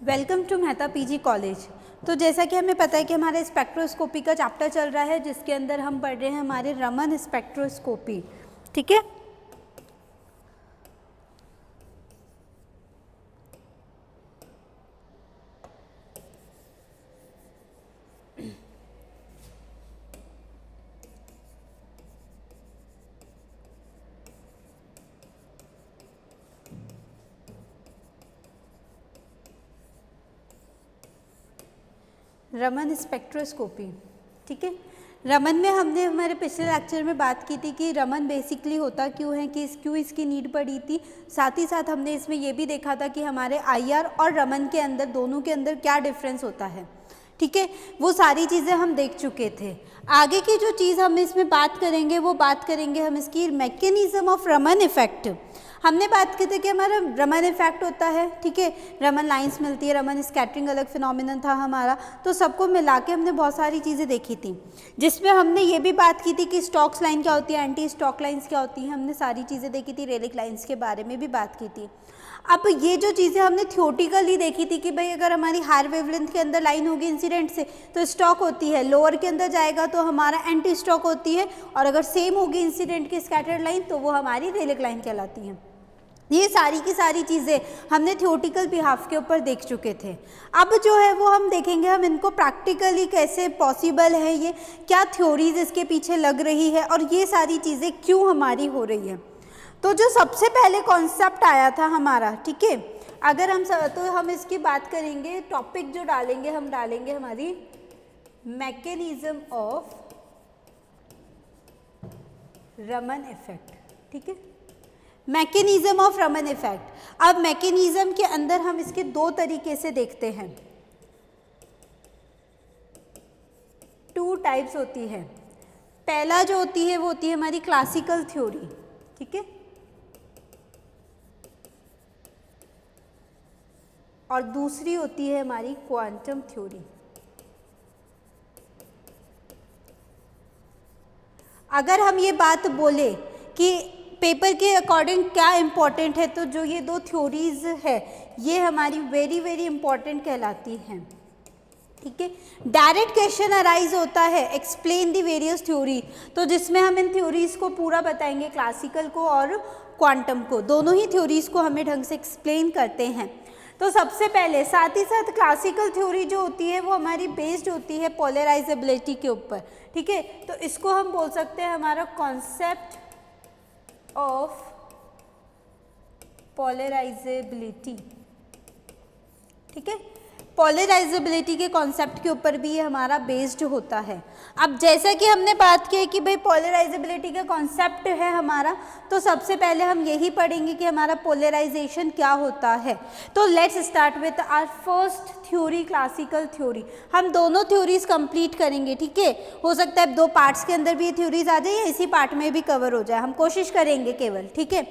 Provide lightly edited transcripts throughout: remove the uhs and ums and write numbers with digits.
Welcome to Mehta PG college. तो जैसा कि हमें पता है कि हमारे स्पेक्ट्रोस्कोपी का चैप्टर चल रहा है, जिसके अंदर हम पढ़ रहे हैं हमारे रमन स्पेक्ट्रोस्कोपी। ठीक है, रमन स्पेक्ट्रोस्कोपी। ठीक है, रमन में हमने हमारे पिछले लेक्चर में बात की थी कि रमन बेसिकली होता क्यों है, कि क्यों इसकी नीड पड़ी थी। साथ ही साथ हमने इसमें ये भी देखा था कि हमारे आईआर और रमन के अंदर, दोनों के अंदर क्या डिफरेंस होता है। ठीक है, वो सारी चीज़ें हम देख चुके थे। आगे की जो चीज़ हम इसमें बात करेंगे वो बात करेंगे हम इसकी मैकेनिज्म ऑफ रमन इफेक्ट। हमने बात की थी कि हमारा रमन इफेक्ट होता है। ठीक है, रमन लाइंस मिलती है, रमन स्कैटरिंग अलग फिनोमिनन था हमारा। तो सबको मिला के हमने बहुत सारी चीज़ें देखी थी, जिसमें हमने ये भी बात की थी कि स्टोक्स लाइन क्या होती है, एंटी स्टोक लाइंस क्या होती हैं। हमने सारी चीज़ें देखी थी, रेलिक लाइंस के बारे में भी बात की थी। अब ये जो चीज़ें हमने थ्योरेटिकली देखी थी कि भाई अगर हमारी हायर वेवलेंथ के अंदर लाइन होगी इंसिडेंट से तो स्टॉक होती है, लोअर के अंदर जाएगा तो हमारा एंटी स्टॉक होती है, और अगर सेम होगी इंसिडेंट की स्कैटर्ड लाइन तो वो हमारी रेलिक लाइन कहलाती है। ये सारी की सारी चीज़ें हमने थ्योरेटिकल बिहाफ के ऊपर देख चुके थे। अब जो है वो हम देखेंगे हम इनको प्रैक्टिकली कैसे पॉसिबल है, ये क्या थ्योरीज इसके पीछे लग रही है और ये सारी चीज़ें क्यों हमारी हो रही है। तो जो सबसे पहले कॉन्सेप्ट आया था हमारा, ठीक है, अगर हम इसकी बात करेंगे, टॉपिक जो डालेंगे हम डालेंगे हमारी मैकेनिज्म ऑफ रमन इफेक्ट। ठीक है, मैकेनिज्म ऑफ रमन इफेक्ट। अब मैकेनिज्म के अंदर हम इसके दो तरीके से देखते हैं, टू टाइप्स होती है। पहला जो होती है वो होती है हमारी क्लासिकल थ्योरी। ठीक है, और दूसरी होती है हमारी क्वांटम थ्योरी। अगर हम ये बात बोले कि पेपर के अकॉर्डिंग क्या इम्पोर्टेंट है, तो जो ये दो थ्योरीज है ये हमारी वेरी वेरी इंपॉर्टेंट कहलाती हैं। ठीक है, डायरेक्ट क्वेश्चन अराइज होता है एक्सप्लेन द वेरियस थ्योरी, तो जिसमें हम इन थ्योरीज को पूरा बताएंगे, क्लासिकल को और क्वांटम को, दोनों ही थ्योरीज को हमें ढंग से एक्सप्लेन करते हैं। तो सबसे पहले साथ ही साथ क्लासिकल थ्योरी जो होती है वो हमारी बेस्ड होती है पोलराइजेबिलिटी के ऊपर। ठीक है, तो इसको हम बोल सकते हैं हमारा कॉन्सेप्ट ऑफ पोलराइजेबिलिटी। ठीक है, पोलराइजेबिलिटी के कॉन्सेप्ट के ऊपर भी ये हमारा बेस्ड होता है। अब जैसा कि हमने बात की कि भाई पोलराइजेबिलिटी का कॉन्सेप्ट है हमारा, तो सबसे पहले हम यही पढ़ेंगे कि हमारा पोलराइजेशन क्या होता है। तो let's start with our first theory, classical theory. हम दोनों थ्योरीज कंप्लीट करेंगे। ठीक है, हो सकता है 2 पार्ट्स के अंदर भी ये थ्योरीज आ जाए या इसी पार्ट में भी कवर हो जाए, हम कोशिश करेंगे केवल। ठीक है,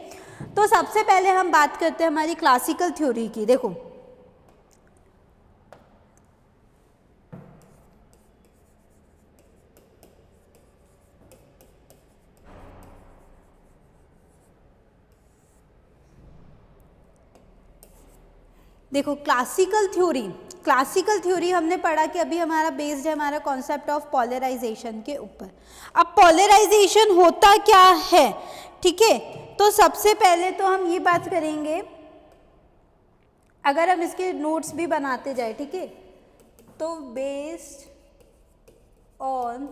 तो सबसे पहले हम बात करते हैं हमारी क्लासिकल थ्योरी की। देखो, देखो क्लासिकल थ्योरी हमने पढ़ा कि अभी हमारा बेस्ड है हमारा कॉन्सेप्ट ऑफ पोलराइजेशन के ऊपर। अब पोलराइजेशन होता क्या है, ठीक है, तो सबसे पहले तो हम ये बात करेंगे, अगर हम इसके नोट्स भी बनाते जाए, ठीक है, तो बेस्ड ऑन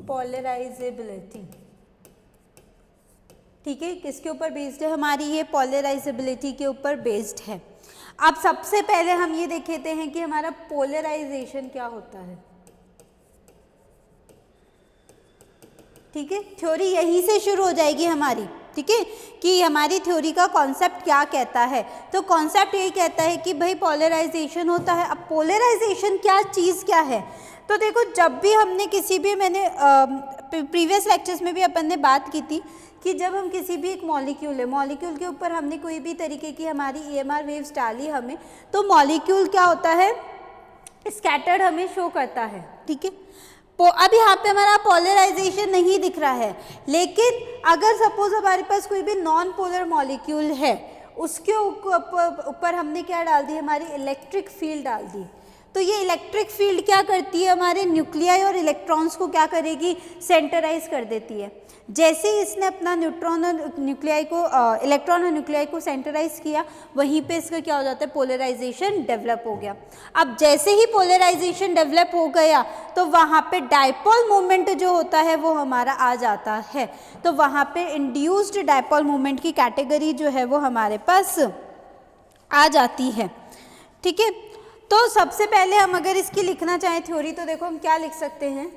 पोलराइजेबिलिटी। ठीक है, किसके ऊपर बेस्ड है, हमारी ये पोलराइजेबिलिटी के ऊपर बेस्ड है। अब सबसे पहले हम ये देखते हैं कि हमारा पोलराइजेशन क्या होता है। ठीक है, थ्योरी यहीं से शुरू हो जाएगी हमारी। ठीक है, कि हमारी थ्योरी का कॉन्सेप्ट क्या कहता है। तो कॉन्सेप्ट यही कहता है कि भाई पोलराइजेशन होता है। अब पोलराइजेशन क्या चीज़ क्या है, तो देखो, जब भी हमने किसी भी, मैंने प्रीवियस लेक्चर्स में भी अपन ने बात की थी कि जब हम किसी भी एक मॉलिक्यूल है, मॉलिक्यूल के ऊपर हमने कोई भी तरीके की हमारी EMR वेव्स डाली हमें, तो मॉलिक्यूल क्या होता है, स्कैटर्ड हमें शो करता है। ठीक है, अब यहाँ पे हमारा पोलराइजेशन नहीं दिख रहा है, लेकिन अगर सपोज हमारे पास कोई भी नॉन पोलर मॉलिक्यूल है, उसके ऊपर हमने क्या डाल दी, हमारी इलेक्ट्रिक फील्ड डाल दी। तो ये इलेक्ट्रिक फील्ड क्या करती है, हमारे न्यूक्लियाई और इलेक्ट्रॉन्स को क्या करेगी, सेंटराइज कर देती है। जैसे ही इसने अपना न्यूट्रॉन और न्यूक्लियाई को इलेक्ट्रॉन और न्यूक्लियाई को सेंटराइज किया, वहीं पे इसका क्या हो जाता है, पोलराइजेशन डेवलप हो गया। अब जैसे ही पोलराइजेशन डेवलप हो गया तो वहाँ पे डायपोल मोमेंट जो होता है वो हमारा आ जाता है। तो वहाँ पे इंड्यूस्ड डायपोल मोमेंट की कैटेगरी जो है वो हमारे पास आ जाती है। ठीक है, तो सबसे पहले हम अगर इसकी लिखना चाहें थ्योरी, तो देखो हम क्या लिख सकते हैं,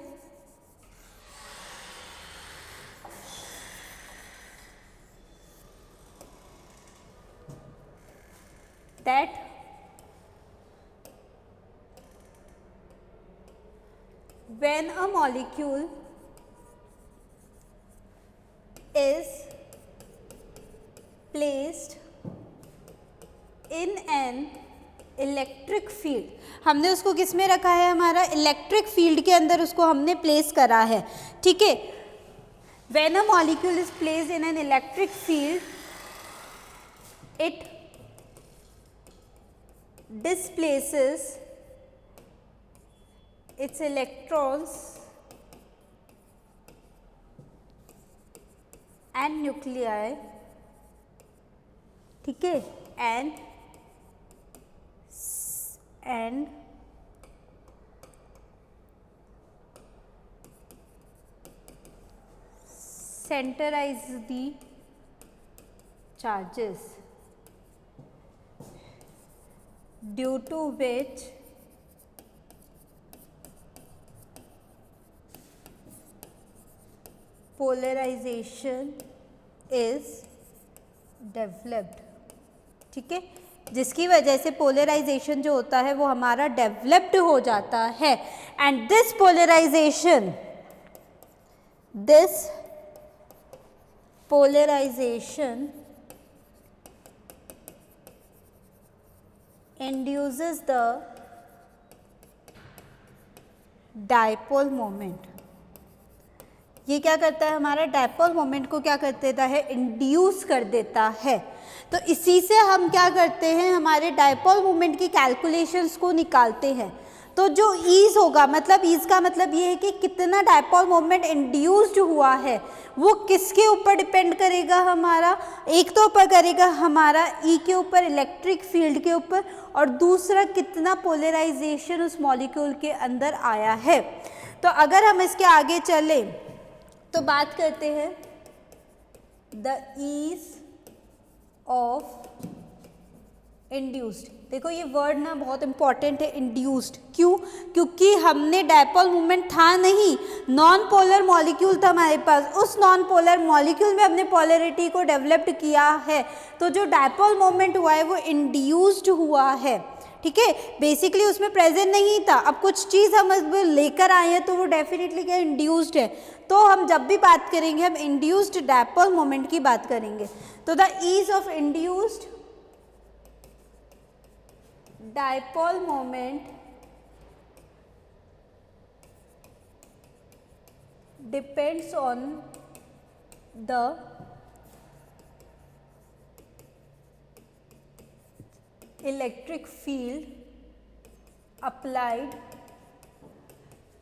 that when a molecule is placed in an electric field, हमने उसको किस में रखा है, हमारा इलेक्ट्रिक फील्ड के अंदर उसको हमने प्लेस करा है। ठीक है, when a molecule is placed in an electric field, it displaces its electrons and nuclei, ठीक है, and centerize the charges, due to which polarization is developed। ठीक है, जिसकी वजह से पोलराइजेशन जो होता है वो हमारा डेवलप्ड हो जाता है। And this polarization induces the dipole moment। ये क्या करता है, हमारा डायपोल मोमेंट को क्या कर देता है, इंड्यूस कर देता है। तो इसी से हम क्या करते हैं, हमारे डायपोल मोमेंट की कैलकुलेशंस को निकालते हैं। तो जो ईज होगा, मतलब ईज का मतलब ये है कि कितना डायपोल मोमेंट इंड्यूस्ड हुआ है, वो किसके ऊपर डिपेंड करेगा, हमारा एक तो ऊपर करेगा हमारा ई के ऊपर, इलेक्ट्रिक फील्ड के ऊपर, और दूसरा कितना पोलराइजेशन उस मॉलिक्यूल के अंदर आया है। तो अगर हम इसके आगे चले तो बात करते हैं द ईज ऑफ इंड्यूस्ड। देखो ये वर्ड ना बहुत इंपॉर्टेंट है, इंड्यूस्ड। क्यों? क्योंकि हमने डायपोल मोमेंट था नहीं, नॉन पोलर मॉलिक्यूल था हमारे पास, उस नॉन पोलर मॉलिक्यूल में हमने पोलरिटी को डेवलप्ड किया है। तो जो डायपोल मोमेंट हुआ है वो इंड्यूस्ड हुआ है। ठीक है, बेसिकली उसमें प्रेजेंट नहीं था, अब कुछ चीज़ हम लेकर आए हैं तो वो डेफिनेटली क्या इंड्यूस्ड है। तो हम जब भी बात करेंगे हम इंड्यूस्ड डायपोल मोमेंट की बात करेंगे। तो the ease of induced dipole moment depends on the electric field applied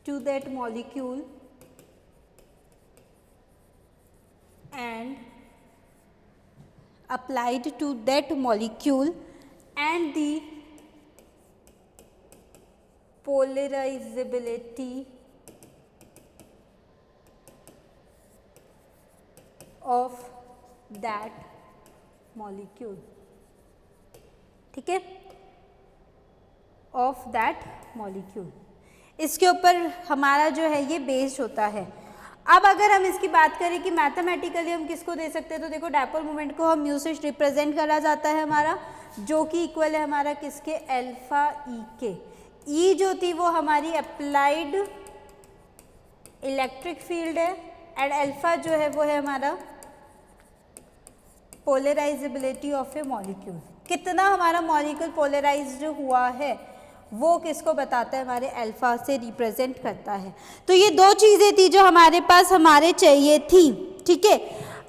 to that molecule and the polarizability of that molecule। ठीक है, ऑफ दैट मॉलिक्यूल, इसके ऊपर हमारा जो है ये बेस्ड होता है। अब अगर हम इसकी बात करें कि मैथमेटिकली हम किसको दे सकते हैं, तो देखो डायपोल मोमेंट को हम म्यू से रिप्रेजेंट करा जाता है हमारा, जो कि इक्वल है हमारा किसके, अल्फा ई के। ई जो थी वो हमारी अप्लाइड इलेक्ट्रिक फील्ड है, एंड अल्फा जो है वो है हमारा पोलराइजेबिलिटी ऑफ ए मॉलिक्यूल। कितना हमारा मॉलिक्यूल पोलराइज्ड हुआ है वो किसको बताता है, हमारे अल्फा से रिप्रेजेंट करता है। तो ये दो चीज़ें थी जो हमारे पास हमारे चाहिए थी। ठीक है,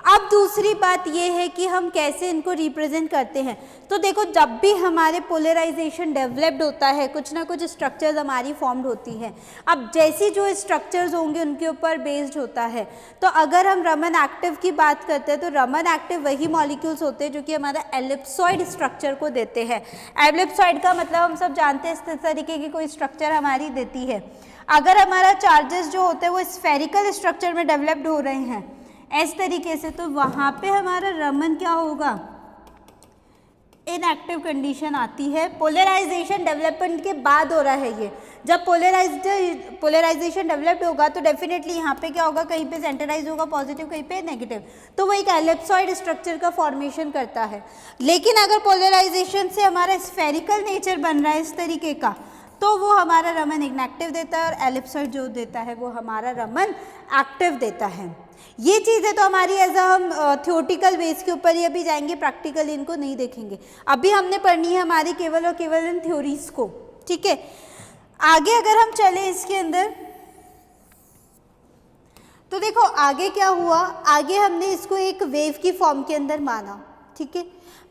अब दूसरी बात ये है कि हम कैसे इनको रिप्रेजेंट करते हैं। तो देखो, जब भी हमारे पोलराइजेशन डेवलप्ड होता है, कुछ ना कुछ स्ट्रक्चर्स हमारी फॉर्म्ड होती हैं। अब जैसी जो स्ट्रक्चर्स होंगे उनके ऊपर बेस्ड होता है। तो अगर हम रमन एक्टिव की बात करते हैं तो रमन एक्टिव वही मॉलिक्यूल्स होते हैं जो कि हमारा एलिप्सॉइड स्ट्रक्चर को देते हैं। एलिप्सॉइड का मतलब हम सब जानते हैं, इस तरीके की कोई स्ट्रक्चर हमारी देती है। अगर हमारा चार्जेस जो होते हैं वो स्फेरिकल स्ट्रक्चर में डेवलप्ड हो रहे हैं इस तरीके से, तो वहाँ पे हमारा रमन क्या होगा, इनएक्टिव कंडीशन आती है। पोलराइजेशन डेवलपमेंट के बाद हो रहा है ये। जब पोलराइजेशन डेवलप्ड होगा तो डेफिनेटली यहाँ पे क्या होगा, कहीं पे सेंटराइज होगा पॉजिटिव, कहीं पे नेगेटिव, तो वो एक एलिप्सॉइड स्ट्रक्चर का फॉर्मेशन करता है। लेकिन अगर पोलराइजेशन से हमारा स्फेरिकल नेचर बन रहा है इस तरीके का, तो वो हमारा रमन इनएक्टिव देता है, और एलिप्सॉइड जो देता है वो हमारा रमन एक्टिव देता है। ये चीज़ें तो हमारी एज हम थ्योरेटिकल बेस के ऊपर ही अभी जाएंगे, प्रैक्टिकली इनको नहीं देखेंगे। अभी हमने पढ़नी है हमारी केवल और केवल इन थ्योरीज को, ठीक है। आगे अगर हम चले इसके अंदर, तो देखो आगे क्या हुआ, आगे हमने इसको एक वेव की फॉर्म के अंदर माना, ठीक है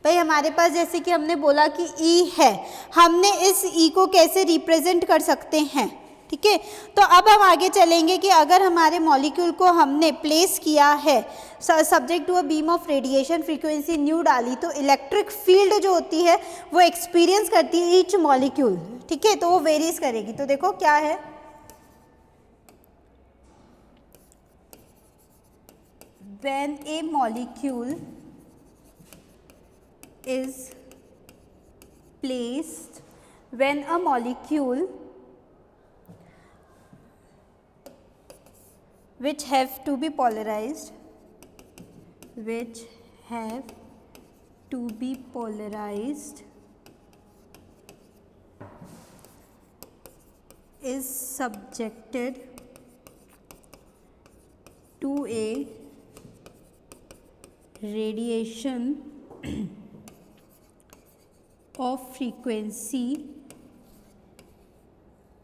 भाई। हमारे पास जैसे कि हमने बोला कि ई है, हमने इस ई को कैसे रिप्रेजेंट कर सकते हैं, ठीक है। तो अब हम आगे चलेंगे कि अगर हमारे मॉलिक्यूल को हमने प्लेस किया है subject to a beam of radiation, frequency nu डाली, तो इलेक्ट्रिक फील्ड जो होती है वो एक्सपीरियंस करती है ईच मॉलिक्यूल, ठीक है, तो वो वेरीज करेगी। तो देखो क्या है, when A molecule is placed, when a molecule which have to be polarized, is subjected to a radiation of frequency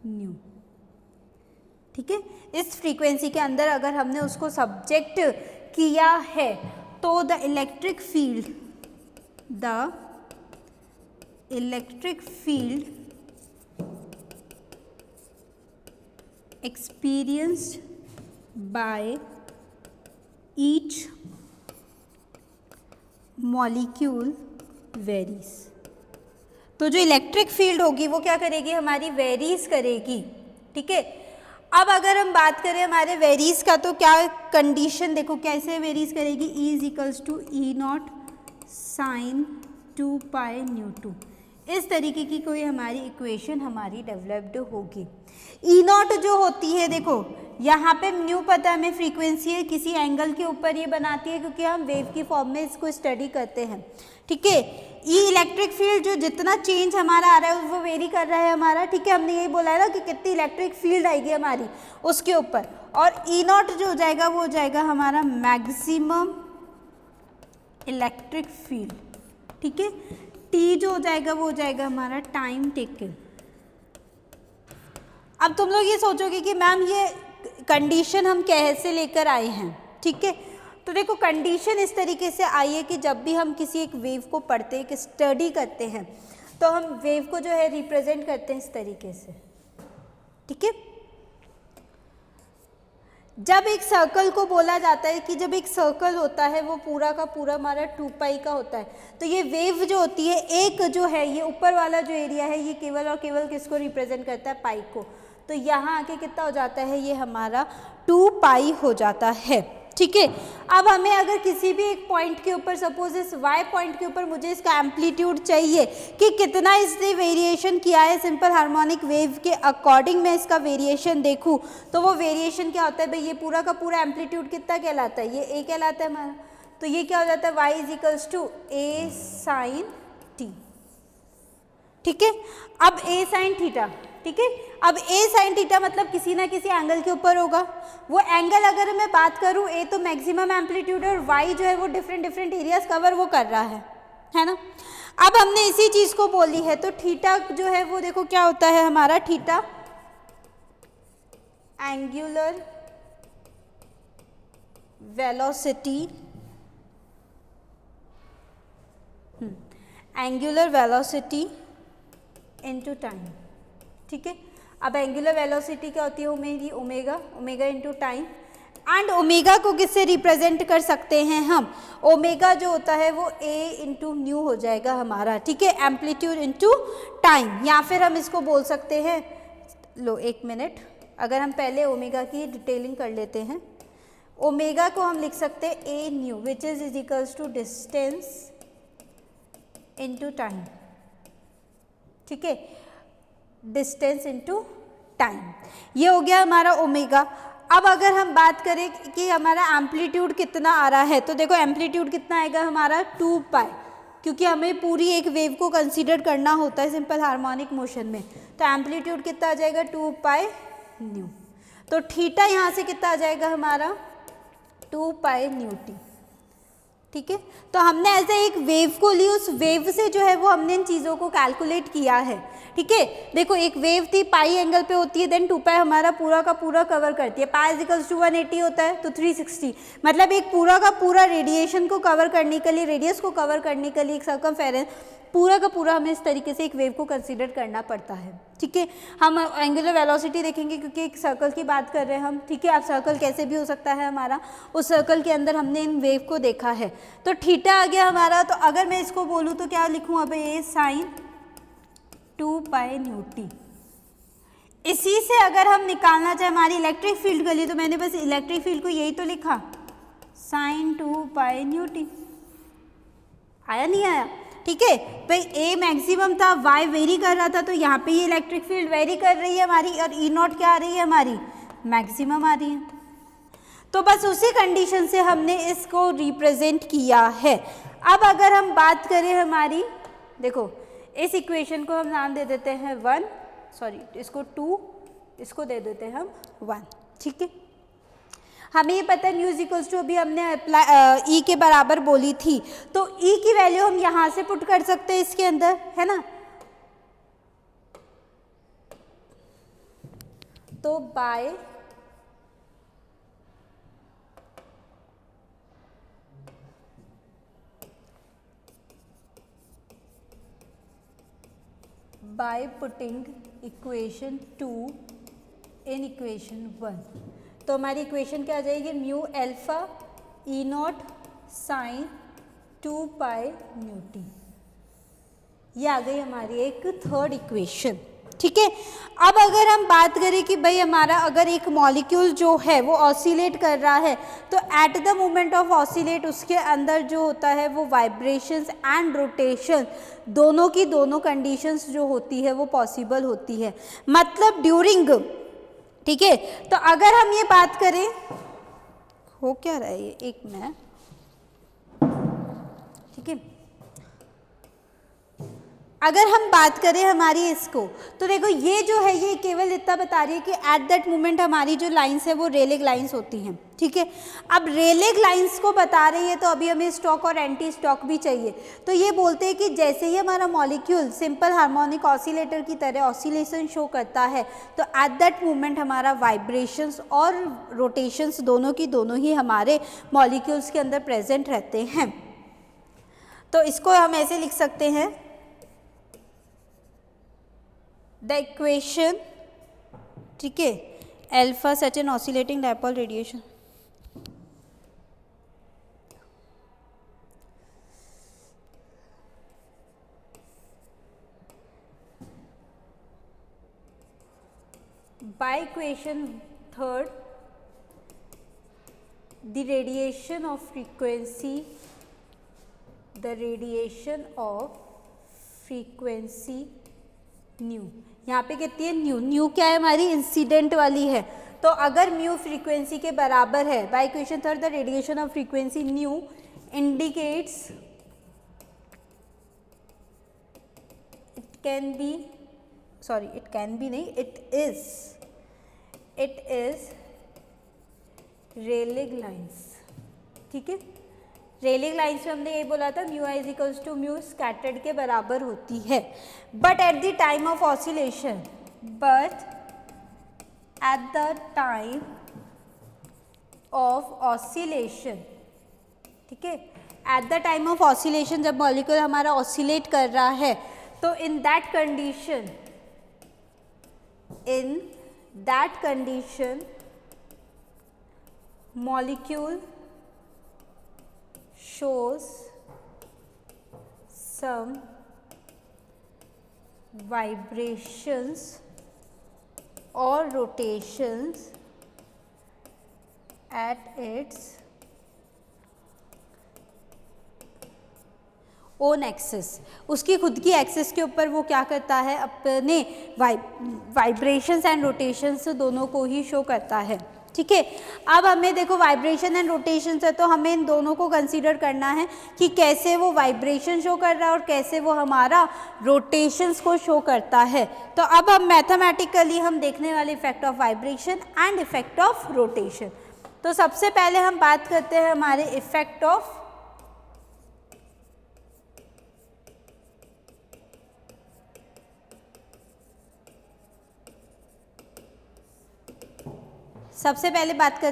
new, ठीक है। इस फ्रीक्वेंसी के अंदर अगर हमने उसको सब्जेक्ट किया है तो the electric field experienced by each molecule varies। तो जो इलेक्ट्रिक फील्ड होगी वो क्या करेगी, हमारी वेरीज करेगी, ठीक है। अब अगर हम बात करें हमारे वेरीज का, तो क्या कंडीशन देखो कैसे वेरीज करेगी, E is equals to E0 sine 2 pi nu, इस तरीके की कोई हमारी इक्वेशन हमारी डेवलप्ड होगी। E0 जो होती है, देखो यहाँ पे न्यू पता है हमें फ्रीक्वेंसी है, किसी एंगल के ऊपर ये बनाती है क्योंकि हम वेव की फॉर्म में इसको स्टडी करते हैं, ठीक है। ई इलेक्ट्रिक फील्ड जो जितना चेंज हमारा आ रहा है वो वेरी कर रहा है हमारा, ठीक है। हमने यही बोला है ना कि कितनी इलेक्ट्रिक फील्ड आएगी हमारी उसके ऊपर, और E0 जो हो जाएगा वो हो जाएगा हमारा मैक्सिमम इलेक्ट्रिक फील्ड, ठीक है। T जो हो जाएगा वो हो जाएगा हमारा टाइम टेकन। अब तुम लोग ये सोचोगे कि मैम ये कंडीशन हम कैसे लेकर आए हैं, ठीक है। तो देखो कंडीशन इस तरीके से आई है कि जब भी हम किसी एक वेव को पढ़ते हैं, एक स्टडी करते हैं, तो हम वेव को जो है रिप्रेजेंट करते हैं इस तरीके से, ठीक है। जब एक सर्कल को बोला जाता है कि जब एक सर्कल होता है वो पूरा का पूरा हमारा 2 पाई का होता है, तो ये वेव जो होती है, एक जो है ये ऊपर वाला जो एरिया है ये केवल और केवल किसको रिप्रेजेंट करता है, पाई को। तो यहाँ आके कितना हो जाता है, ये हमारा 2 पाई हो जाता है, ठीक है। अब हमें अगर किसी भी एक पॉइंट के ऊपर, सपोज इस y पॉइंट के ऊपर मुझे इसका एम्पलीट्यूड चाहिए कि कितना इसने वेरिएशन किया है, सिंपल हार्मोनिक वेव के अकॉर्डिंग मैं इसका वेरिएशन देखूं, तो वो वेरिएशन क्या होता है भाई, ये पूरा का पूरा एम्पलीट्यूड कितना कहलाता है, ये a कहलाता है हमारा। तो ये क्या हो जाता है, y is equals to a sine t, ठीक है। अब a साइन थीटा, ठीक है। अब a साइन थीटा मतलब किसी ना किसी एंगल के ऊपर होगा। वो एंगल अगर मैं बात करूँ, a तो मैक्सिमम एम्पलीट्यूड है और y जो है वो डिफरेंट एरियाज कवर वो कर रहा है ना। अब हमने इसी चीज़ को बोली है, तो थीटा जो है वो देखो क्या होता है हमारा, theta angular velocity angular velocity into time, ठीक है। अब एंगुलर वेलोसिटी क्या होती है, omega, omega into time. And omega को किससे रिप्रेजेंट कर सकते हैं हम, ओमेगा जो होता है वो ए इंटू न्यू हो जाएगा हमारा, ठीक है, एम्पलीट्यूड इंटू टाइम। या फिर हम इसको बोल सकते हैं, लो एक मिनट, अगर हम पहले ओमेगा की डिटेलिंग कर लेते हैं, ओमेगा को हम लिख सकते हैं a nu which is equals to distance into time, ठीक है, डिस्टेंस इंटू टाइम, ये हो गया हमारा ओमेगा। अब अगर हम बात करें कि हमारा एम्पलीट्यूड कितना आ रहा है, तो देखो एम्पलीट्यूड कितना आएगा हमारा 2 पाई, क्योंकि हमें पूरी एक वेव को कंसीडर करना होता है सिंपल हार्मोनिक मोशन में, तो एम्पलीट्यूड कितना आ जाएगा 2 पाई न्यू। तो थीटा यहाँ से कितना आ जाएगा हमारा 2 पाई न्यू टी, ठीक है। तो हमने ऐसे एक वेव को ली, उस वेव से जो है वो हमने इन चीज़ों को कैलकुलेट किया है, ठीक है। देखो एक वेव थी, पाई एंगल पे होती है, देन 2 पाई हमारा पूरा का पूरा कवर करती है, पाई इक्वल्स टू 180 होता है तो 360, मतलब एक पूरा का पूरा रेडिएशन को कवर करने के लिए, रेडियस को कवर करने के लिए, एक सर्कमफेरेंस पूरा का पूरा हमें इस तरीके से एक वेव को कंसीडर करना पड़ता है, ठीक है। हम एंगुलर वेलोसिटी देखेंगे क्योंकि एक सर्कल की बात कर रहे हैं हम, ठीक है। अब सर्कल कैसे भी हो सकता है हमारा, उस सर्कल के अंदर हमने इन वेव को देखा है, तो थीटा आ गया हमारा। तो अगर मैं इसको बोलूँ तो क्या लिखूँ, अब ये साइन 2 पाई न्यू टी। इसी से अगर हम निकालना चाहे हमारी इलेक्ट्रिक फील्ड के लिए, तो मैंने बस इलेक्ट्रिक फील्ड को यही तो लिखा, साइन 2 पाई न्यू टी, आया नहीं आया, ठीक है भाई। ए मैक्सिमम था, वाई वेरी कर रहा था, तो यहाँ पे ये इलेक्ट्रिक फील्ड वेरी कर रही है हमारी, और ई नॉट क्या आ रही है हमारी, मैक्सिमम आ रही है। तो बस उसी कंडीशन से हमने इसको रिप्रेजेंट किया है। अब अगर हम बात करें हमारी, देखो इस इक्वेशन को हम नाम दे देते हैं 1, सॉरी इसको 2, इसको दे देते हैं हम 1, ठीक है। हमें ये पता है न्यू इक्वल्स टू, अभी हमने ई के बराबर बोली थी, तो ई की वैल्यू हम यहाँ से पुट कर सकते हैं इसके अंदर, है ना। तो by putting equation 2 in equation 1, तो हमारी इक्वेशन क्या आ जाएगी, mu alpha E not sine 2 pi nu t, ये आ गई हमारी एक थर्ड इक्वेशन, ठीक है। अब अगर हम बात करें कि भाई हमारा अगर एक मॉलिक्यूल जो है वो ऑसिलेट कर रहा है, तो at the moment of oscillate उसके अंदर जो होता है वो वाइब्रेशंस एंड रोटेशन दोनों की दोनों कंडीशंस जो होती है वो पॉसिबल होती है, मतलब ड्यूरिंग, ठीक है। तो अगर हम ये बात करें, हो क्या रहा है ये, एक मिनट, ठीक है। अगर हम बात करें हमारी इसको, तो देखो ये जो है ये केवल इतना बता रही है कि एट दैट मोमेंट हमारी जो लाइंस है वो रेलिक लाइंस होती हैं, ठीक है। अब रेलिक लाइंस को बता रही है, तो अभी हमें स्टॉक और एंटी स्टॉक भी चाहिए। तो ये बोलते हैं कि जैसे ही हमारा मॉलिक्यूल सिंपल हार्मोनिक ऑसिलेटर की तरह ऑसिलेशन शो करता है, तो एट दैट मोमेंट हमारा वाइब्रेशंस और रोटेशंस दोनों की दोनों ही हमारे मॉलिक्यूल्स के अंदर प्रेजेंट रहते हैं। तो इसको हम ऐसे लिख सकते हैं, द इक्वेशन, ठीक है, alpha such an oscillating dipole radiation, by equation third, the radiation of frequency, the radiation of frequency new, यहाँ पे कितनी है न्यू, न्यू क्या है हमारी इंसिडेंट वाली है, तो अगर म्यू फ्रीक्वेंसी के बराबर है, by equation third the radiation of frequency nu indicates, it can be, sorry it can be नहीं, इट इज रेलिक लाइंस, ठीक है। रेलिक लाइंस में हमने ये बोला था mu i is equals to mu scattered के बराबर होती है, but at the time of oscillation, but at the time of oscillation, ठीक है, at the time of oscillation, जब मॉलिक्यूल हमारा ऑसिलेट कर रहा है, तो in that condition molecule shows some vibrations or rotations at its own axis, उसकी खुद की एक्सिस के ऊपर वो क्या करता है, अपने वाइब्रेशंस एंड रोटेशंस दोनों को ही शो करता है। ठीक है, अब हमें देखो वाइब्रेशन एंड रोटेशंस है तो हमें इन दोनों को कंसीडर करना है कि कैसे वो वाइब्रेशन शो कर रहा है और कैसे वो हमारा रोटेशंस को शो करता है। तो अब हम मैथमेटिकली हम देखने वाले effect of vibration and effect of rotation. तो सबसे पहले हम बात करते हैं हमारे इफेक्ट ऑफ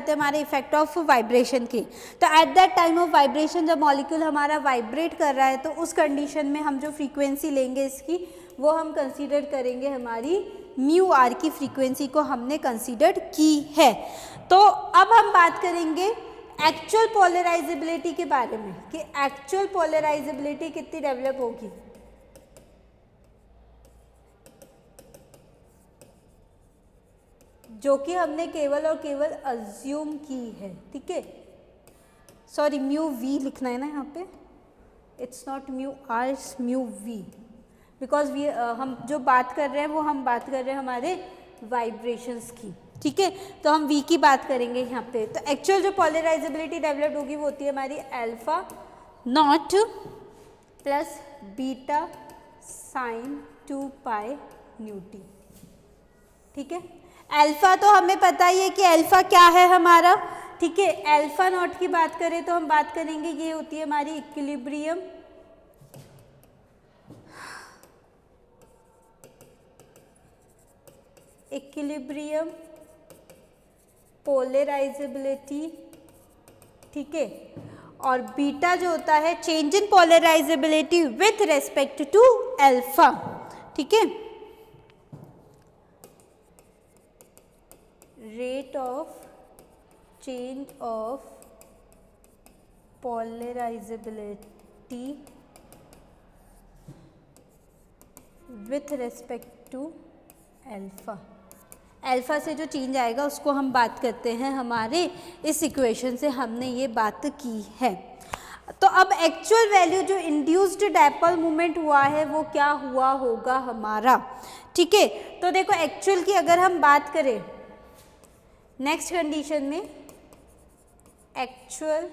हमारे इफेक्ट ऑफ वाइब्रेशन की। तो at that time of vibration, जब मॉलिक्यूल हमारा वाइब्रेट कर रहा है, तो उस कंडीशन में हम जो फ्रीक्वेंसी लेंगे इसकी, वो हम कंसीडर करेंगे हमारी म्यू आर की फ्रीक्वेंसी को हमने कंसीडर की है। तो अब हम बात करेंगे एक्चुअल पोलराइजेबिलिटी के बारे में कि एक्चुअल पोलराइजेबिलिटी कितनी डेवलप होगी। जो कि हमने केवल और केवल अज्यूम की है। ठीक है, सॉरी म्यू वी लिखना है ना यहाँ पे, it's not mu r, it's mu v, because we हम जो बात कर रहे हैं वो हम बात कर रहे हैं हमारे वाइब्रेशंस की। ठीक है, तो हम वी की बात करेंगे यहाँ पे। तो एक्चुअल जो पोलराइजेबिलिटी डेवलप्ड होगी वो होती है हमारी alpha not plus beta sine 2 pi nu t. ठीक है, अल्फा तो हमें पता ही है कि अल्फा क्या है हमारा। ठीक है, अल्फा नॉट की बात करें तो हम बात करेंगे ये होती है हमारी इक्विलिब्रियम पोलराइजेबिलिटी। ठीक है, और बीटा जो होता है change in polarizability with respect to alpha. ठीक है, rate of change of polarizability with respect to alpha। Alpha से जो चेंज आएगा उसको हम बात करते हैं हमारे इस इक्वेशन से हमने ये बात की है। तो अब एक्चुअल वैल्यू जो इंड्यूस्ड डायपोल मूवमेंट हुआ है वो क्या हुआ होगा हमारा। ठीक है, तो देखो एक्चुअल की अगर हम बात करें नेक्स्ट कंडीशन में, एक्चुअल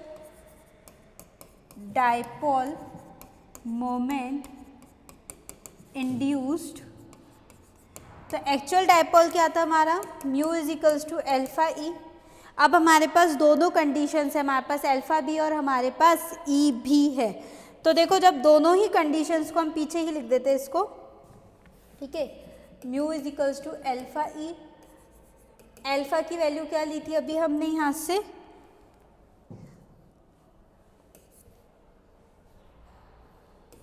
डायपोल मोमेंट इंड्यूस्ड, तो एक्चुअल डायपोल क्या था हमारा, mu is equals to alpha E. अब हमारे पास दोनों कंडीशंस है, हमारे पास अल्फा भी और हमारे पास ई भी है। तो देखो जब दोनों ही कंडीशंस को हम पीछे ही लिख देते हैं इसको। ठीक है, mu is equals to alpha E. Alpha की वैल्यू क्या ली थी अभी हमने यहाँ से,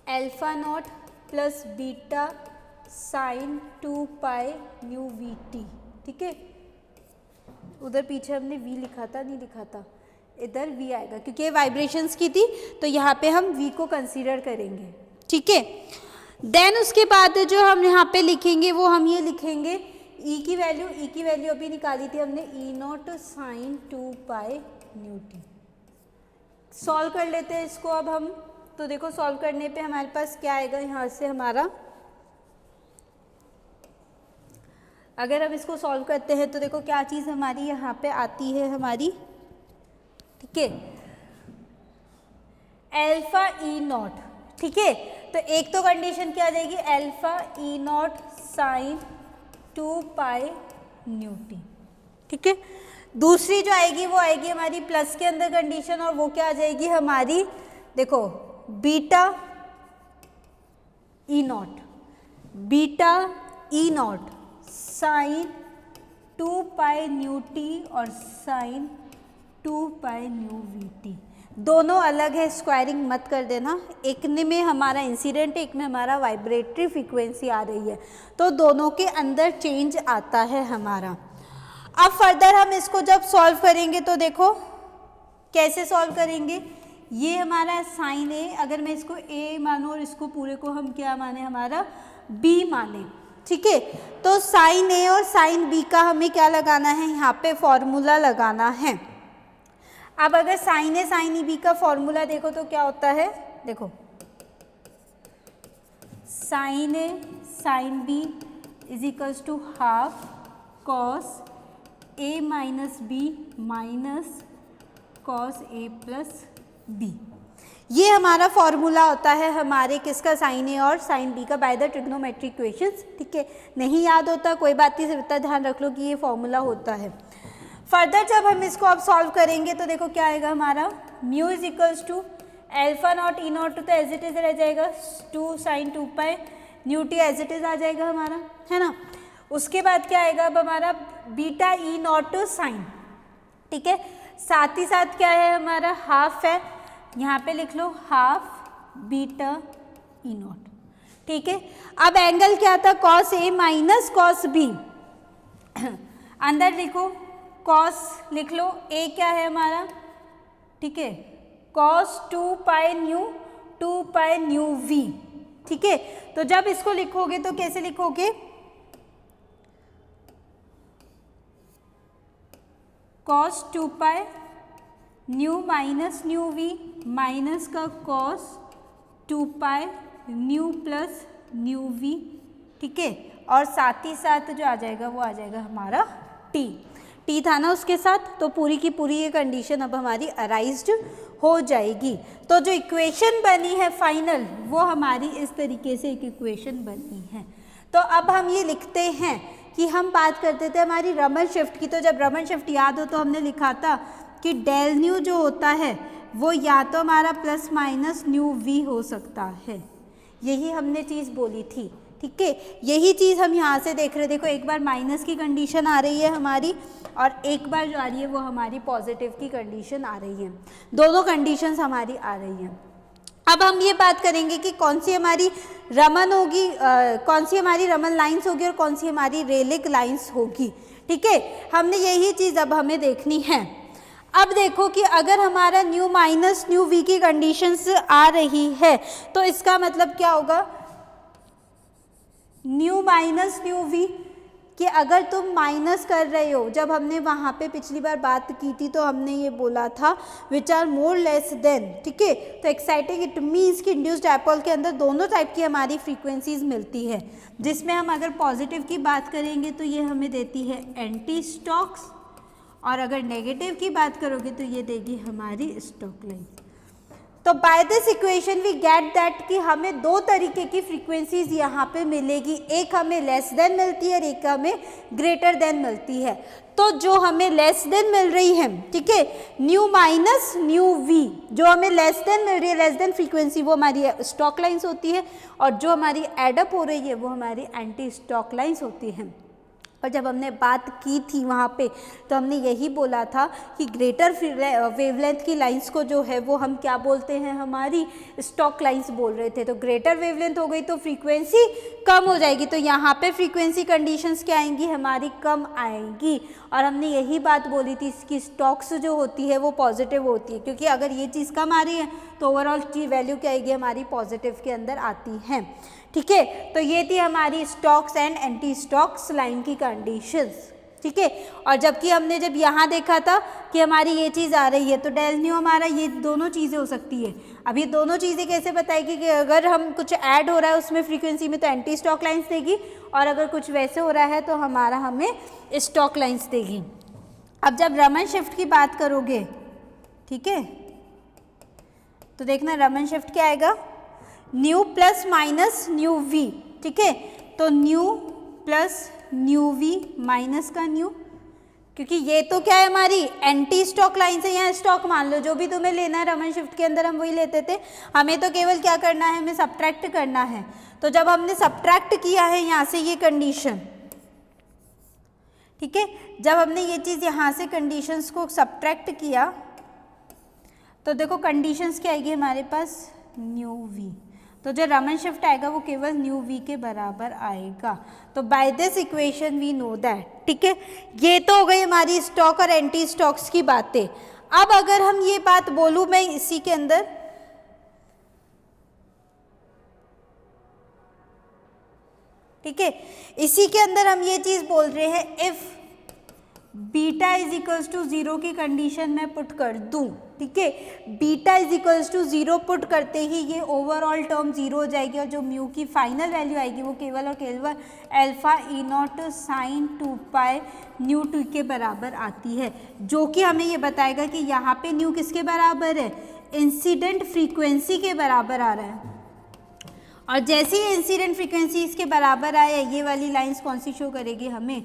alpha not plus beta sine 2 pi nu v t. ठीक है, उधर पीछे हमने वी लिखा था, नहीं लिखा था, इधर वी आएगा क्योंकि ये वाइब्रेशंस की थी, तो यहाँ पे हम वी को कंसीडर करेंगे। ठीक है, देन उसके बाद जो हम यहाँ पे लिखेंगे वो हम ये लिखेंगे ई की वैल्यू अभी निकाली थी हमने, E not sine 2 pi nu t. Solve कर लेते हैं इसको अब हम। तो देखो सॉल्व करने पे हमारे पास क्या आएगा यहाँ से हमारा, अगर हम इसको सॉल्व करते हैं तो देखो क्या चीज़ हमारी यहाँ पे आती है हमारी। ठीक है, अल्फा ई नॉट। ठीक है, तो एक तो कंडीशन क्या आ जाएगी, alpha E not sine 2 pi nu t. ठीक है, दूसरी जो आएगी वो आएगी हमारी प्लस के अंदर कंडीशन, और वो क्या आ जाएगी हमारी, देखो beta E not sine 2 pi nu T और sine 2 pi nu v t. दोनों अलग है, स्क्वायरिंग मत कर देना। एक में हमारा इंसिडेंट, एक में हमारा वाइब्रेटरी फ्रीक्वेंसी आ रही है, तो दोनों के अंदर चेंज आता है हमारा। अब फर्दर हम इसको जब सॉल्व करेंगे तो देखो कैसे सॉल्व करेंगे। ये हमारा साइन ए, अगर मैं इसको ए मानूँ और इसको पूरे को हम क्या माने, हमारा बी माने, ठीक है। तो साइन ए और साइन बी का हमें क्या लगाना है, यहाँ पे फॉर्मूला लगाना है। अब अगर साइन ए साइन बी का फॉर्मूला देखो तो क्या होता है, देखो sine A sine B is equals to half cos A minus B minus cos A plus B. ये हमारा फॉर्मूला होता है हमारे किसका, साइन ए और साइन बी का, बाय द ट्रिग्नोमेट्रिक इक्वेशंस, ठीक है। नहीं याद होता कोई बात नहीं, सिर्फ इतना ध्यान रख लो कि ये फॉर्मूला होता है। फर्दर जब हम इसको अब सॉल्व करेंगे तो देखो क्या आएगा हमारा, mu is equals to alpha naught E naught तो एज इट इज रह जाएगा, 2 sine 2 pi nu t as it is आ जाएगा हमारा, है ना। उसके बाद क्या आएगा अब हमारा बीटा ई नॉट साइन, ठीक है। साथ ही साथ क्या है हमारा, हाफ है, यहाँ पे लिख लो हाफ बीटा ई नॉट, ठीक है। अब एंगल क्या था, cos A minus cos B, अंदर लिखो कॉस लिख लो, ए क्या है हमारा, ठीक है, कॉस 2 पाई न्यू वी, ठीक है। तो जब इसको लिखोगे तो कैसे लिखोगे, cos 2 pi nu minus nu v minus का cos 2 pi nu plus nu v, ठीक है। और साथ ही साथ जो आ जाएगा वो आ जाएगा हमारा टी था ना उसके साथ, तो पूरी की पूरी ये कंडीशन अब हमारी अराइज्ड हो जाएगी। तो जो इक्वेशन बनी है फाइनल, वो हमारी इस तरीके से एक इक्वेशन बनी है। तो अब हम ये लिखते हैं कि हम बात करते थे हमारी रमन शिफ्ट की, तो जब रमन शिफ्ट याद हो तो हमने लिखा था कि डेल न्यू जो होता है वो या तो हमारा प्लस माइनस न्यू वी हो सकता है, यही हमने चीज़ बोली थी, ठीक है। यही चीज़ हम यहाँ से देख रहे, देखो एक बार माइनस की कंडीशन आ रही है हमारी और एक बार जो आ रही है वो हमारी पॉजिटिव की कंडीशन आ रही है, दोनों कंडीशंस हमारी आ रही हैं। अब हम ये बात करेंगे कि कौन सी हमारी रमन होगी, कौन सी हमारी रमन लाइंस होगी और कौन सी हमारी रेलिक लाइंस होगी, ठीक है। हमने यही चीज़ अब हमें देखनी है। अब देखो कि अगर हमारा न्यू माइनस न्यू वी की कंडीशंस आ रही है तो इसका मतलब क्या होगा, न्यू माइनस न्यू वी कि अगर तुम माइनस कर रहे हो, जब हमने वहाँ पे पिछली बार बात की थी तो हमने ये बोला था which are more less than, ठीक है। तो एक्साइटिंग इट मीन्स कि इंड्यूस्ड डायपोल के अंदर दोनों टाइप की हमारी फ्रीक्वेंसीज मिलती है, जिसमें हम अगर पॉजिटिव की बात करेंगे तो ये हमें देती है एंटी स्टॉक्स, और अगर नेगेटिव की बात करोगे तो ये देगी हमारी स्टॉक लाइन। तो by this equation we get that कि हमें दो तरीके की फ्रीक्वेंसीज यहाँ पे मिलेगी, एक हमें लेस देन मिलती है और एक हमें ग्रेटर देन मिलती है। तो जो हमें लेस देन मिल रही है, ठीक है, न्यू माइनस न्यू वी, जो हमें लेस देन मिल रही है, लेस देन फ्रीक्वेंसी, वो हमारी स्टॉक लाइंस होती है, और जो हमारी एडअप हो रही है वो हमारी एंटी स्टॉक लाइंस होती है। और जब हमने बात की थी वहाँ पे तो हमने यही बोला था कि ग्रेटर वेवलेंथ की लाइंस को जो है वो हम क्या बोलते हैं, हमारी स्टॉक लाइंस बोल रहे थे। तो ग्रेटर वेवलेंथ हो गई तो फ्रीक्वेंसी कम हो जाएगी, तो यहाँ पे फ्रीक्वेंसी कंडीशंस क्या आएंगी, हमारी कम आएंगी। और हमने यही बात बोली थी कि स्टॉक्स जो होती है वो पॉजिटिव होती है, क्योंकि अगर ये चीज़ कम आ रही है तो ओवरऑल की वैल्यू क्या आएगी, हमारी पॉजिटिव के अंदर आती है, ठीक है। तो ये थी हमारी stocks and anti stocks line की कंडीशंस, ठीक है। और जबकि हमने जब यहाँ देखा था कि हमारी ये चीज़ आ रही है तो डेल न्यू हमारा ये दोनों चीज़ें हो सकती है। अब ये दोनों चीज़ें कैसे बताएगी कि अगर हम कुछ ऐड हो रहा है उसमें फ्रीक्वेंसी में तो एंटी स्टॉक लाइन्स देगी, और अगर कुछ वैसे हो रहा है तो हमारा हमें स्टॉक लाइन्स देगी। अब जब रमन शिफ्ट की बात करोगे, ठीक है, तो देखना रमन शिफ्ट क्या आएगा, nu plus minus nu v, ठीक है। तो nu plus nu v minus का न्यू, क्योंकि ये तो क्या है हमारी एंटी स्टॉक लाइन से, यहाँ स्टॉक मान लो, जो भी तुम्हें लेना है रमन शिफ्ट के अंदर हम वही लेते थे, हमें तो केवल क्या करना है, हमें सब्ट्रैक्ट करना है। तो जब हमने सब्ट्रैक्ट किया है यहाँ से ये कंडीशन, ठीक है, जब हमने ये चीज़ यहाँ से कंडीशंस को सब्ट्रैक्ट किया तो देखो कंडीशंस क्या आएगी हमारे पास, न्यू वी, तो जो रमन शिफ्ट आएगा वो केवल न्यू वी के बराबर आएगा। तो by this equation we know that, ठीक है। ये तो हो गई हमारी स्टॉक और एंटी स्टॉक्स की बातें। अब अगर हम ये बात बोलूं मैं इसी के अंदर, ठीक है, इसी के अंदर हम ये चीज बोल रहे हैं, if beta is equals to 0 की कंडीशन मैं पुट कर दूं, ठीक है, beta is equals to 0 put करते ही ये ओवरऑल टर्म 0 हो जाएगी और जो म्यू की फाइनल वैल्यू आएगी वो केवल और केवल alpha E not sine 2 pi nu two के बराबर आती है, जो कि हमें ये बताएगा कि यहाँ पे न्यू किसके बराबर है, इंसिडेंट फ्रीक्वेंसी के बराबर आ रहा है। और जैसे ही इंसिडेंट फ्रीक्वेंसी इसके बराबर आए, ये वाली लाइंस कौन सी शो करेगी हमें,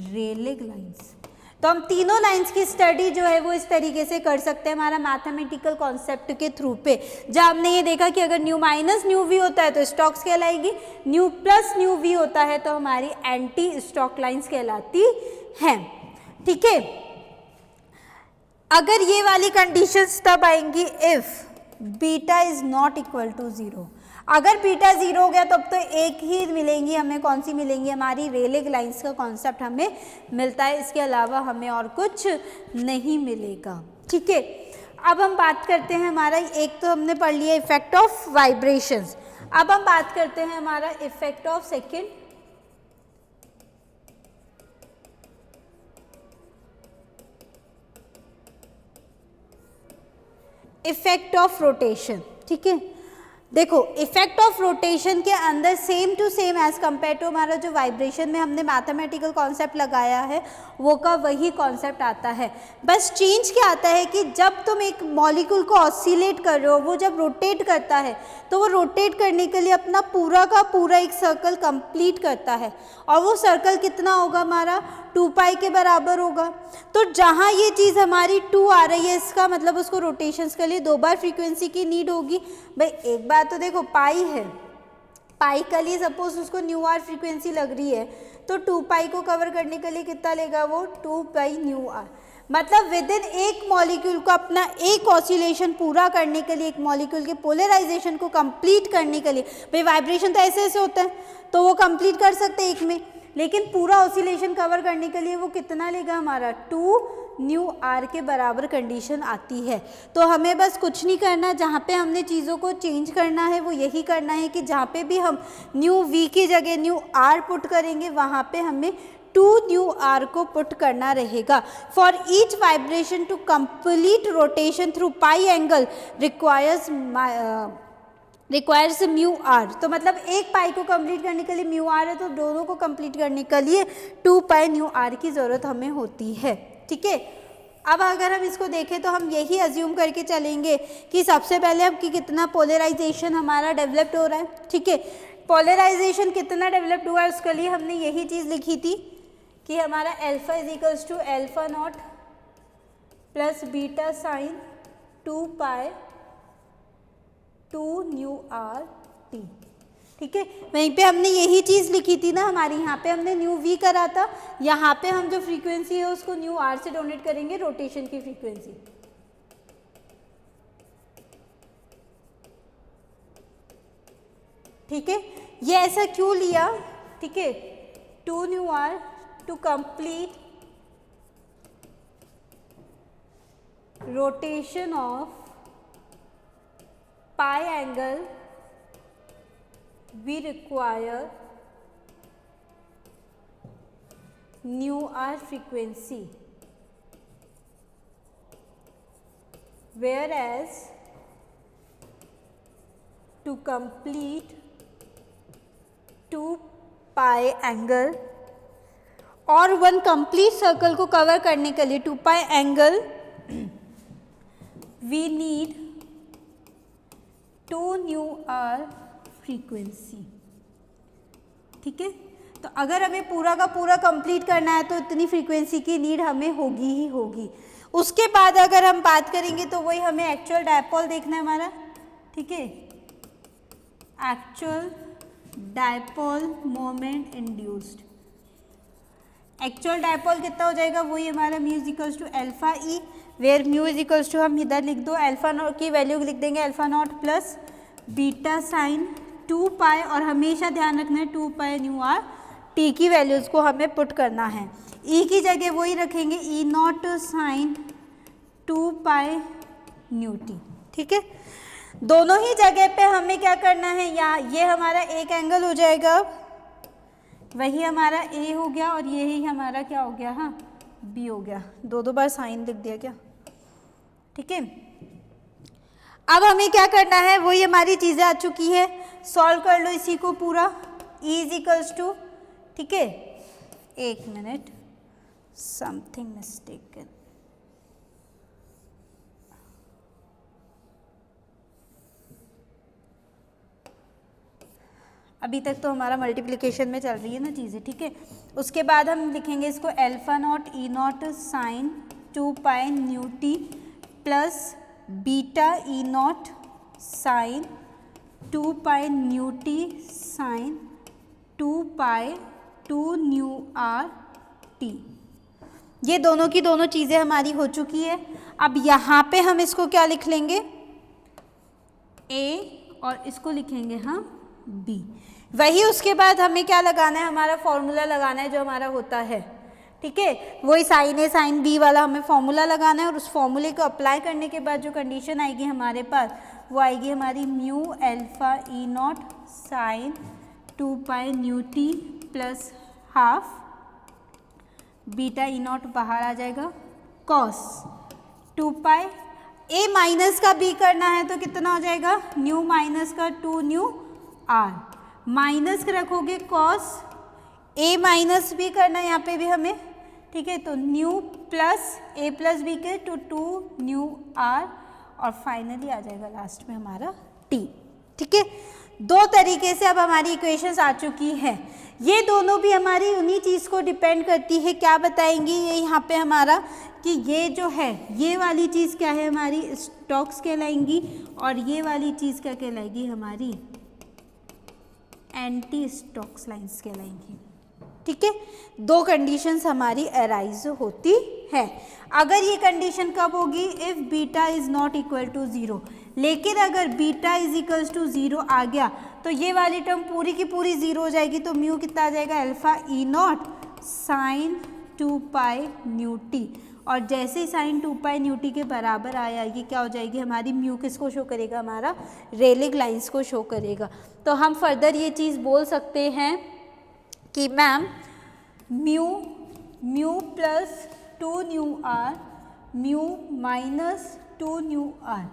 रेलिग लाइंस। तो हम तीनों लाइंस की स्टडी जो है वो इस तरीके से कर सकते हैं हमारा मैथमेटिकल कॉन्सेप्ट के थ्रू पे, जहाँ हमने ये देखा कि अगर न्यू माइनस न्यू वी होता है तो स्टॉक्स कहलाएगी, न्यू प्लस न्यू वी होता है तो हमारी एंटी स्टॉक लाइंस कहलाती हैं, ठीक है। अगर ये वाली कंडीशंस तब आएंगी if beta is not equal to 0। अगर बीटा 0 हो गया तब तो एक ही मिलेंगी हमें, कौन सी मिलेंगी, हमारी रेलिग लाइंस का कॉन्सेप्ट हमें मिलता है, इसके अलावा हमें और कुछ नहीं मिलेगा, ठीक है। अब हम बात करते हैं हमारा, एक तो हमने पढ़ लिया इफेक्ट ऑफ वाइब्रेशंस, अब हम बात करते हैं हमारा effect of second effect of rotation, ठीक है। देखो इफेक्ट ऑफ रोटेशन के अंदर same to same as compare to हमारा जो वाइब्रेशन में हमने मैथमेटिकल कॉन्सेप्ट लगाया है वो का वही कॉन्सेप्ट आता है, बस चेंज क्या आता है कि जब तुम एक मॉलिक्यूल को ऑसिलेट कर रहे हो, वो जब रोटेट करता है तो वो रोटेट करने के लिए अपना पूरा का पूरा एक सर्कल कंप्लीट करता है, और वो सर्कल कितना होगा हमारा 2 पाई के बराबर होगा। तो जहाँ ये चीज़ हमारी 2 आ रही है, इसका मतलब उसको रोटेशंस के लिए 2 बार फ्रीक्वेंसी की नीड होगी। भाई एक बात तो देखो, पाई है, पाई के लिए सपोज उसको न्यू आर फ्रीक्वेंसी लग रही है तो 2 पाई को कवर करने के लिए कितना लेगा वो 2 पाई न्यू आर, मतलब विद इन एक मॉलिक्यूल को अपना एक ऑसिलेशन पूरा करने के लिए, एक मॉलिक्यूल के पोलराइजेशन को कंप्लीट करने के लिए, भाई वाइब्रेशन तो ऐसे ऐसे होता है तो वो कंप्लीट कर सकते हैं एक में, लेकिन पूरा ऑसिलेशन कवर करने के लिए वो कितना लेगा हमारा 2 न्यू आर के बराबर कंडीशन आती है। तो हमें बस कुछ नहीं करना, जहाँ पे हमने चीज़ों को चेंज करना है वो यही करना है कि जहाँ पे भी हम न्यू वी की जगह न्यू आर पुट करेंगे वहाँ पे हमें 2 न्यू आर को पुट करना रहेगा। For each vibration to complete rotation through pi angle requires mu R, तो मतलब एक पाई को कंप्लीट करने के लिए म्यू आर है तो दोनों को कंप्लीट करने के लिए 2 पाई न्यू आर की ज़रूरत हमें होती है, ठीक है। अब अगर हम इसको देखें तो हम यही अज्यूम करके चलेंगे कि सबसे पहले अब कि कितना पोलराइजेशन हमारा डेवलप्ड हो रहा है, ठीक है। पोलराइजेशन कितना डेवलप्ड हुआ है उसके लिए हमने यही चीज़ लिखी थी कि हमारा alpha is equals to alpha not plus beta sine 2 pi 2 nu R T, ठीक है। वहीं पे हमने यही चीज़ लिखी थी ना हमारी, यहाँ पे हमने न्यू वी करा था, यहाँ पे हम जो फ्रीक्वेंसी है उसको न्यू आर से डोनेट करेंगे रोटेशन की फ्रीक्वेंसी, ठीक है। ये ऐसा क्यों लिया, ठीक है, 2 nu R to complete rotation of pi angle we require nu r frequency, whereas to complete 2 pi angle और वन कंप्लीट सर्कल को कवर करने के लिए 2 pi angle we need 2 nu R frequency, ठीक है। तो अगर हमें पूरा का पूरा कंप्लीट करना है तो इतनी फ्रीक्वेंसी की नीड हमें होगी ही होगी। उसके बाद अगर हम बात करेंगे तो वही हमें एक्चुअल डायपोल देखना है हमारा, ठीक है, actual dipole moment induced. Actual dipole कितना हो जाएगा, वही हमारा mu equals to alpha E where mu is equals to, हम इधर लिख दो अल्फा नॉट की वैल्यू लिख देंगे alpha not plus beta sine 2 पाई, और हमेशा ध्यान रखना है 2 पाई न्यू आर टी की वैल्यूज़ को हमें पुट करना है। ई की जगह वही रखेंगे E not sine 2 pi nu t, ठीक है। दोनों ही जगह पे हमें क्या करना है, या ये हमारा एक एंगल हो जाएगा, वही हमारा ए हो गया और ये ही हमारा क्या हो गया, हाँ बी हो गया। दो बार साइन लिख दिया क्या, ठीक है। अब हमें क्या करना है, वही हमारी चीज़ें आ चुकी है, सॉल्व कर लो इसी को पूरा। ई इज इक्वल्स टू, ठीक है, एक मिनट, समथिंग मिस्टेकन, अभी तक तो हमारा मल्टीप्लिकेशन में चल रही है ना चीज़ें, ठीक है। उसके बाद हम लिखेंगे इसको alpha not E not sine 2 pi nu T plus beta E not sine 2 pi nu T sine 2 pi 2 nu R T. ये दोनों की दोनों चीज़ें हमारी हो चुकी है। अब यहाँ पे हम इसको क्या लिख लेंगे, ए, और इसको लिखेंगे हम बी। वही उसके बाद हमें क्या लगाना है, हमारा फॉर्मूला लगाना है जो हमारा होता है, ठीक है। वही साइन ए साइन बी वाला हमें फॉर्मूला लगाना है, और उस फॉर्मूले को अप्लाई करने के बाद जो कंडीशन आएगी हमारे पास, वो आएगी हमारी mu alpha E not sine 2 pi nu T plus half beta E not बाहर आ जाएगा कॉस 2 पाई, ए माइनस का बी करना है तो कितना हो जाएगा, न्यू माइनस का 2 न्यू आर, माइनस रखोगे कॉस ए माइनस बी करना है यहाँ पे भी हमें, ठीक है। तो न्यू प्लस ए प्लस बी के टू 2 न्यू आर, और फाइनली आ जाएगा लास्ट में हमारा टी, ठीक है। दो तरीके से अब हमारी इक्वेशंस आ चुकी हैं। ये दोनों भी हमारी उन्हीं चीज़ को डिपेंड करती है, क्या बताएंगी ये यहाँ पे हमारा, कि ये जो है ये वाली चीज़ क्या है हमारी, स्टोक्स कहलाएंगी, और ये वाली चीज़ क्या कहलाएगी हमारी, एंटी स्टोक्स लाइंस कहलाएंगी, ठीक है। दो कंडीशंस हमारी अराइज होती है। अगर ये कंडीशन कब होगी, if beta is not equal to 0, लेकिन अगर बीटा इज इक्वल टू 0 आ गया तो ये वाली टर्म पूरी की पूरी 0 हो जाएगी, तो म्यू कितना आ जाएगा, alpha E not sine 2 pi nu T, और जैसे ही साइन 2 पाई न्यू टी के बराबर आया, ये क्या हो जाएगी हमारी, म्यू किसको शो करेगा, हमारा रेलिक लाइंस को शो करेगा। तो हम फर्दर ये चीज़ बोल सकते हैं कि ma'am mu plus 2 nu R, mu minus 2 nu R,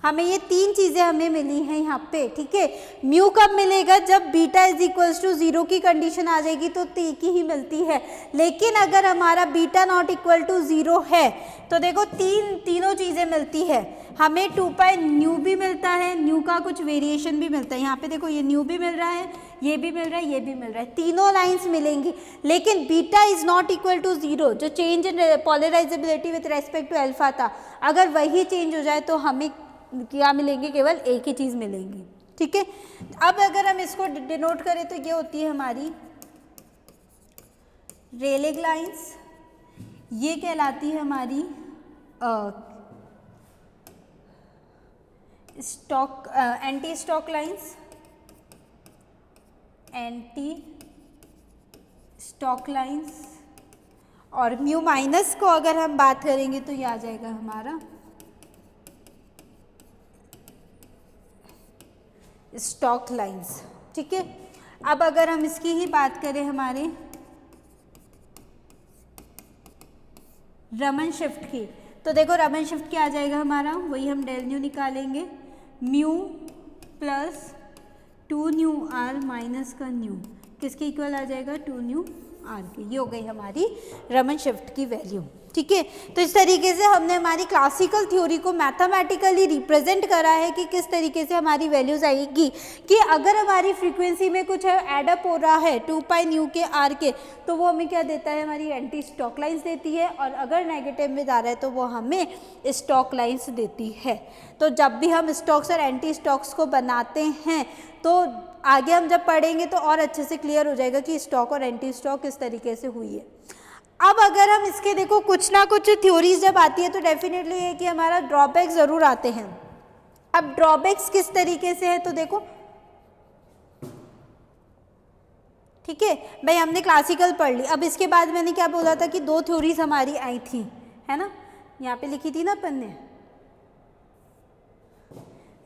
हमें ये तीन चीज़ें हमें मिली हैं यहाँ पे, ठीक है। म्यू कब मिलेगा, जब बीटा इज इक्वल्स टू 0 की कंडीशन आ जाएगी तो टी की ही मिलती है। लेकिन अगर हमारा बीटा नॉट इक्वल टू 0 है तो देखो तीनों चीज़ें मिलती है, हमें 2 पाई न्यू भी मिलता है, न्यू का कुछ वेरिएशन भी मिलता है, यहाँ पे देखो ये न्यू भी मिल रहा है, ये भी मिल रहा है, ये भी मिल रहा है, तीनों लाइंस मिलेंगी। लेकिन beta is not equal to 0, जो change in polarizability with respect to alpha था, अगर वही चेंज हो जाए तो हमें क्या मिलेंगे, केवल एक ही चीज़ मिलेंगी, ठीक है। अब अगर हम इसको डिनोट करें तो ये होती है हमारी रेलिक लाइंस, ये कहलाती है हमारी anti Stokes lines, anti Stokes lines, और म्यू माइनस को अगर हम बात करेंगे तो ये आ जाएगा हमारा स्टॉक लाइंस, ठीक है। अब अगर हम इसकी ही बात करें हमारे रमन शिफ्ट की, तो देखो रमन शिफ्ट क्या आ जाएगा हमारा, वही हम डेल न्यू निकालेंगे, mu plus 2 nu R minus का न्यू, किसके इक्वल आ जाएगा, 2 न्यू आर की। ये हो गई हमारी रमन शिफ्ट की वैल्यू, ठीक है। तो इस तरीके से हमने हमारी क्लासिकल थ्योरी को मैथमेटिकली रिप्रेजेंट करा है कि किस तरीके से हमारी वैल्यूज आएगी, कि अगर हमारी फ्रीक्वेंसी में कुछ एडअप हो रहा है 2 पाई न्यू के आर के, तो वो हमें क्या देता है, हमारी एंटी स्टॉक लाइंस देती है, और अगर नेगेटिव में जा रहा है तो वो हमें स्टॉक लाइंस देती है। तो जब भी हम स्टॉक्स और एंटी स्टॉक्स को बनाते हैं तो आगे हम जब पढ़ेंगे तो और अच्छे से क्लियर हो जाएगा कि स्टॉक और एंटी स्टॉक किस तरीके से हुई है। अब अगर हम इसके देखो कुछ ना कुछ थ्योरीज जब आती है तो डेफिनेटली है कि हमारा ड्रॉबैक ज़रूर आते हैं। अब ड्रॉबैक्स किस तरीके से है तो देखो, ठीक है भाई, हमने क्लासिकल पढ़ ली। अब इसके बाद मैंने क्या बोला था कि 2 थ्योरीज हमारी आई थी, है ना, यहाँ पे लिखी थी ना अपन ने,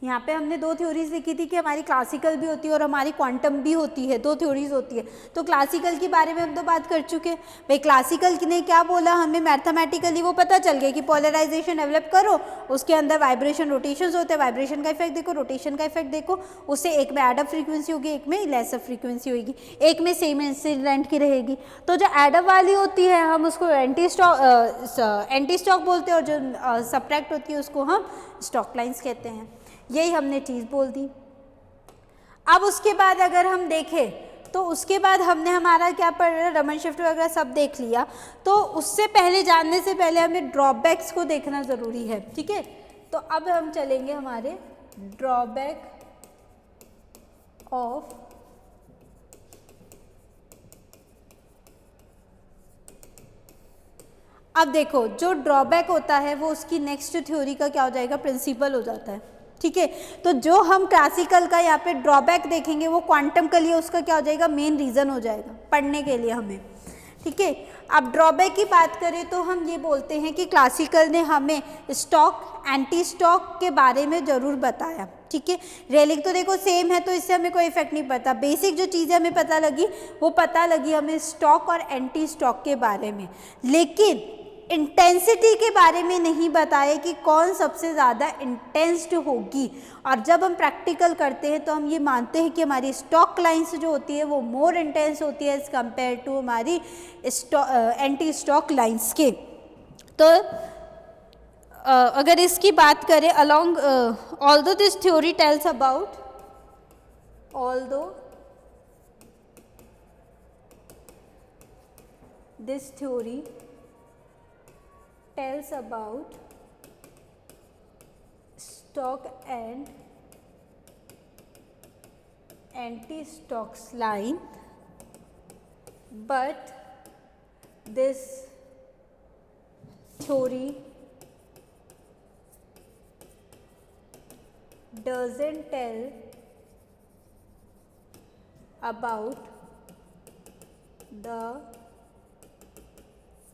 यहाँ पे हमने 2 थ्योरीज लिखी थी कि हमारी क्लासिकल भी होती है और हमारी क्वांटम भी होती है, 2 थ्योरीज होती है। तो क्लासिकल के बारे में हम तो बात कर चुके हैं भाई। क्लासिकल ने क्या बोला हमें, मैथमेटिकली वो पता चल गया कि पोलराइजेशन डेवलप करो, उसके अंदर वाइब्रेशन रोटेशंस होते हैं, वाइब्रेशन का इफेक्ट देखो, रोटेशन का इफेक्ट देखो, उससे एक में एडअप फ्रीक्वेंसी होगी, एक में लेसर फ्रीक्वेंसी होगी, एक में सेम इंसिडेंट की रहेगी। तो जो एडअप वाली होती है हम उसको एंटी स्टॉक बोलते हैं, और जो सब्ट्रैक्ट होती है उसको हम स्टॉक लाइन्स कहते हैं। यही हमने चीज़ बोल दी। अब उसके बाद अगर हम देखें तो उसके बाद हमने हमारा क्या पढ़ रहे, रमन शिफ्ट वगैरह सब देख लिया। तो उससे पहले, जानने से पहले हमें ड्रॉबैक्स को देखना ज़रूरी है, ठीक है। तो अब हम चलेंगे हमारे ड्रॉबैक ऑफ अब देखो, जो ड्रॉबैक होता है वो उसकी नेक्स्ट थ्योरी का क्या हो जाएगा, प्रिंसिपल हो जाता है, ठीक है। तो जो हम क्लासिकल का यहाँ पे ड्रॉबैक देखेंगे वो क्वांटम के लिए उसका क्या हो जाएगा, मेन रीज़न हो जाएगा पढ़ने के लिए हमें, ठीक है। अब ड्रॉबैक की बात करें तो हम ये बोलते हैं कि क्लासिकल ने हमें स्टॉक, एंटी स्टॉक के बारे में ज़रूर बताया, ठीक है। रेलिंग तो देखो सेम है तो इससे हमें कोई इफेक्ट नहीं पड़ता। बेसिक जो चीज़ें हमें पता लगी वो पता लगी हमें स्टॉक और एंटी स्टॉक के बारे में, लेकिन इंटेंसिटी के बारे में नहीं बताया कि कौन सबसे ज़्यादा इंटेंस्ड होगी। और जब हम प्रैक्टिकल करते हैं तो हम ये मानते हैं कि हमारी स्टॉक लाइन्स जो होती है वो मोर इंटेंस होती है एज़ कम्पेयर टू हमारी एंटी स्टॉक लाइन्स के। तो अगर इसकी बात करें, along although this theory tells about, although this theory tells about stock and anti-stocks line, but this theory doesn't tell about the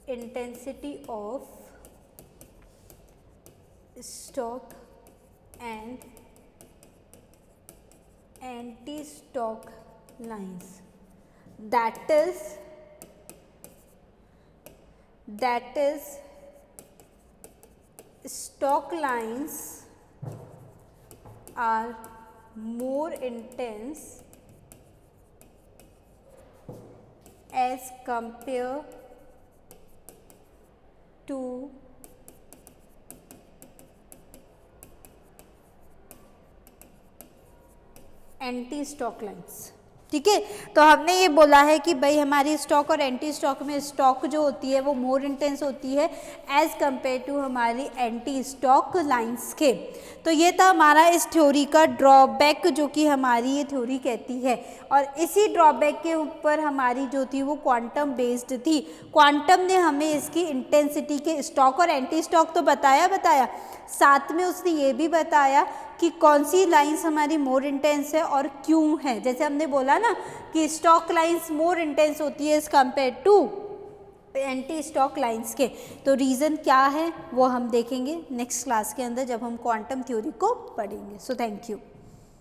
intensity of stock and anti-stock lines. That is stock lines are more intense as compared to anti stock lines, ठीक है। तो हमने ये बोला है कि भाई हमारी स्टॉक और एंटी स्टॉक में स्टॉक जो होती है वो मोर इंटेंस होती है एज कंपेयर टू हमारी एंटी स्टॉक लाइन्स के। तो ये था हमारा इस थ्योरी का ड्रॉबैक, जो कि हमारी ये थ्योरी कहती है। और इसी ड्रॉबैक के ऊपर हमारी जो थी वो क्वांटम बेस्ड थी। क्वांटम ने हमें इसकी इंटेंसिटी के स्टॉक और एंटी स्टॉक तो बताया, साथ में उसने ये भी बताया कि कौन सी लाइंस हमारी मोर इंटेंस है और क्यों है। जैसे हमने बोला ना कि स्टॉक लाइंस मोर इंटेंस होती है as compare to anti Stokes lines के। तो रीज़न क्या है वो हम देखेंगे नेक्स्ट क्लास के अंदर जब हम क्वांटम थ्योरी को पढ़ेंगे। So thank you.